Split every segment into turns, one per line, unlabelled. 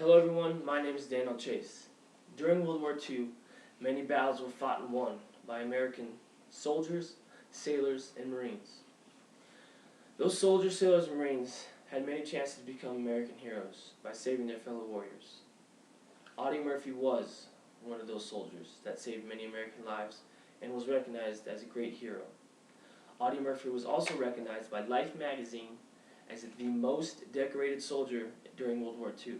Hello everyone, my name is Daniel Chase. During World War II, many battles were fought and won by American soldiers, sailors, and Marines. Those soldiers, sailors, and Marines had many chances to become American heroes by saving their fellow warriors. Audie Murphy was one of those soldiers that saved many American lives and was recognized as a great hero. Audie Murphy was also recognized by Life magazine as the most decorated soldier during World War II.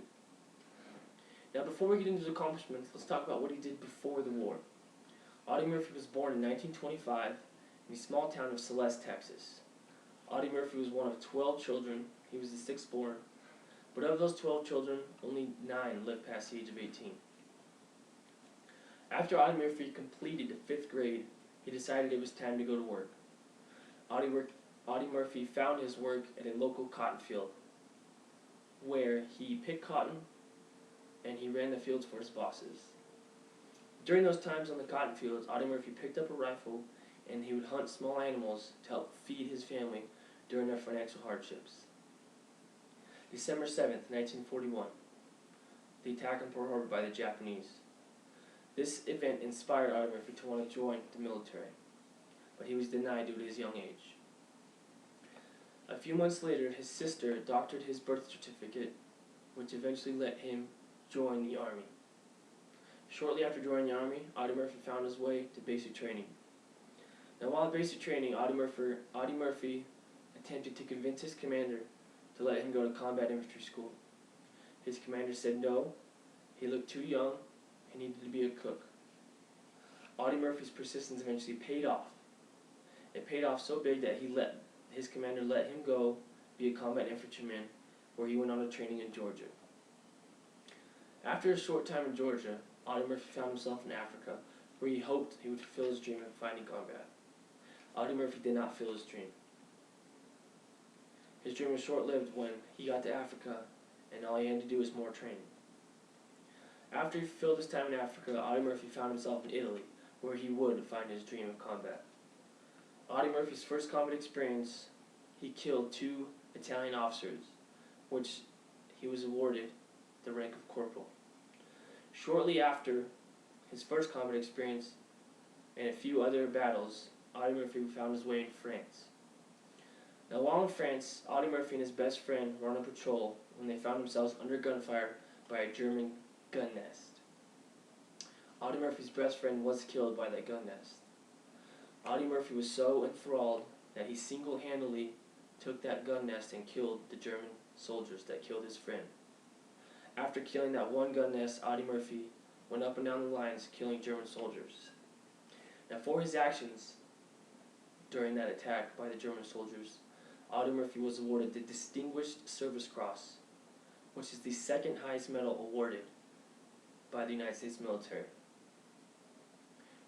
Now, before we get into his accomplishments, let's talk about what he did before the war. Audie Murphy was born in 1925 in the small town of Celeste, Texas. Audie Murphy was one of 12 children. He was the sixth born. But of those 12 children, only 9 lived past the age of 18. After Audie Murphy completed the 5th grade, he decided it was time to go to work. Audie Murphy found his work at a local cotton field, where he picked cotton and he ran the fields for his bosses. During those times on the cotton fields, Audie Murphy picked up a rifle and he would hunt small animals to help feed his family during their financial hardships. December 7th, 1941, the attack on Pearl Harbor by the Japanese. This event inspired Audie Murphy to want to join the military, but he was denied due to his young age. A few months later, his sister doctored his birth certificate, which eventually let him join the Army. Shortly after joining the Army, Audie Murphy found his way to basic training. Now, while at basic training, Audie Murphy attempted to convince his commander to let him go to combat infantry school. His commander said no, he looked too young, he needed to be a cook. Audie Murphy's persistence eventually paid off. It paid off so big that his commander let him go be a combat infantryman, where he went on to training in Georgia. After a short time in Georgia, Audie Murphy found himself in Africa, where he hoped he would fulfill his dream of fighting combat. Audie Murphy did not fulfill his dream. His dream was short-lived when he got to Africa, and all he had to do was more training. After he fulfilled his time in Africa, Audie Murphy found himself in Italy, where he would find his dream of combat. Audie Murphy's first combat experience, he killed 2 Italian officers, which he was awarded the rank of corporal. Shortly after his first combat experience and a few other battles, Audie Murphy found his way in France. Now, while in France, Audie Murphy and his best friend were on a patrol when they found themselves under gunfire by a German gun nest. Audie Murphy's best friend was killed by that gun nest. Audie Murphy was so enthralled that he single-handedly took that gun nest and killed the German soldiers that killed his friend. After killing that one gun nest, Audie Murphy went up and down the lines killing German soldiers. Now, for his actions during that attack by the German soldiers, Audie Murphy was awarded the Distinguished Service Cross, which is the 2nd highest medal awarded by the United States military.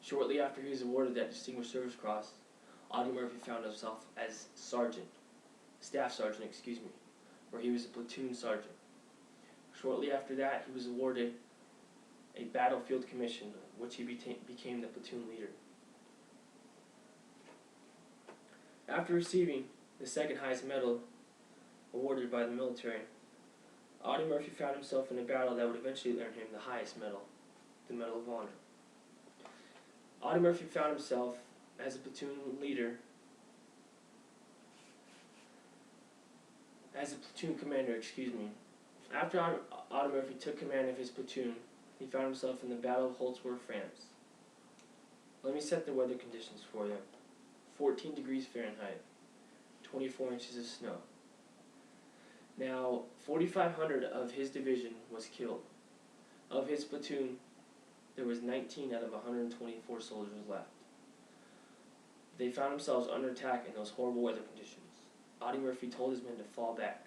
Shortly after he was awarded that Distinguished Service Cross, Audie Murphy found himself as Staff Sergeant, where he was a platoon sergeant. Shortly after that, he was awarded a battlefield commission, which he became the platoon leader. After receiving the 2nd highest medal awarded by the military, Audie Murphy found himself in a battle that would eventually earn him the highest medal, the Medal of Honor. Audie Murphy found himself as a platoon leader, as a platoon commander, After Audie Murphy took command of his platoon, he found himself in the Battle of Holzwar, France. Let me set the weather conditions for you. 14 degrees Fahrenheit, 24 inches of snow. Now, 4,500 of his division was killed. Of his platoon, there was 19 out of 124 soldiers left. They found themselves under attack in those horrible weather conditions. Audie Murphy told his men to fall back.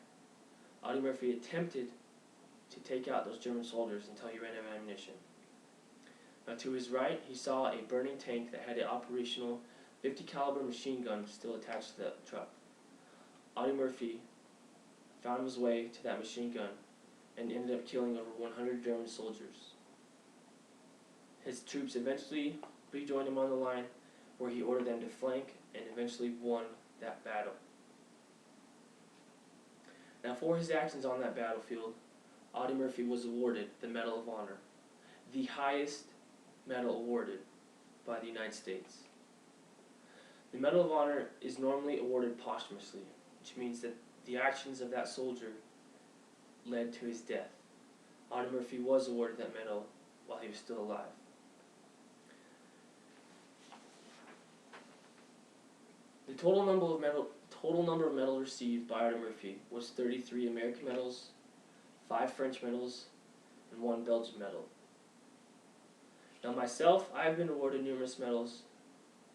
Audie Murphy attempted to take out those German soldiers until he ran out of ammunition. Now, to his right, he saw a burning tank that had an operational 50 caliber machine gun still attached to the truck. Audie Murphy found his way to that machine gun and ended up killing over 100 German soldiers. His troops eventually rejoined him on the line, where he ordered them to flank and eventually won that battle. Now, for his actions on that battlefield, Audie Murphy was awarded the Medal of Honor, the highest medal awarded by the United States. The Medal of Honor is normally awarded posthumously, which means that the actions of that soldier led to his death. Audie Murphy was awarded that medal while he was still alive. The total number of medals received by Audie Murphy was 33 American medals, 5 French medals, and 1 Belgian medal. Now myself, I have been awarded numerous medals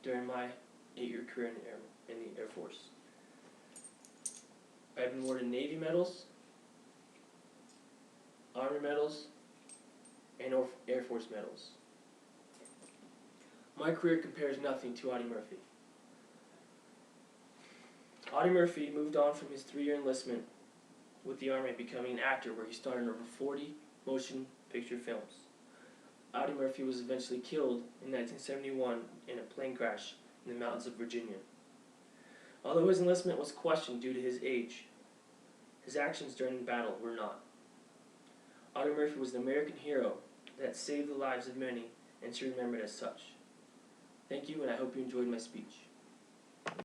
during my 8-year career in the Air Force. I have been awarded Navy medals, Army medals, and Air Force medals. My career compares nothing to Audie Murphy. Audie Murphy moved on from his 3-year enlistment with the Army, becoming an actor where he starred in over 40 motion picture films. Audie Murphy was eventually killed in 1971 in a plane crash in the mountains of Virginia. Although his enlistment was questioned due to his age, his actions during the battle were not. Audie Murphy was an American hero that saved the lives of many and should be remembered as such. Thank you, and I hope you enjoyed my speech.